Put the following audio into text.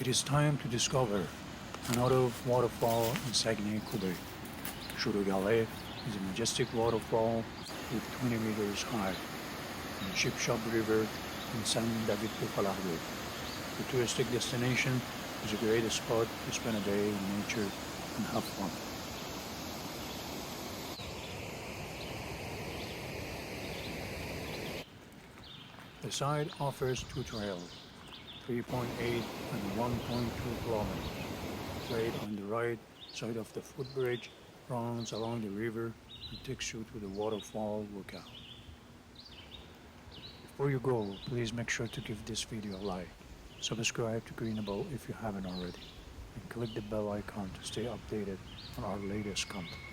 It is time to discover another waterfall in Saguenay-Lac-St-Jean. Chute aux Galets is a majestic waterfall with 20 meters high in the Shipshaw River in San David de Falardo. The touristic destination is a great spot to spend a day in nature and have fun. The site offers two trails, 3.8 and 1.2 kilometers. Played on the right side of the footbridge, runs along the river and takes you to the waterfall lookout. Before you go, please make sure to give this video a like, subscribe to Greenable if you haven't already, and click the bell icon to stay updated on our latest content.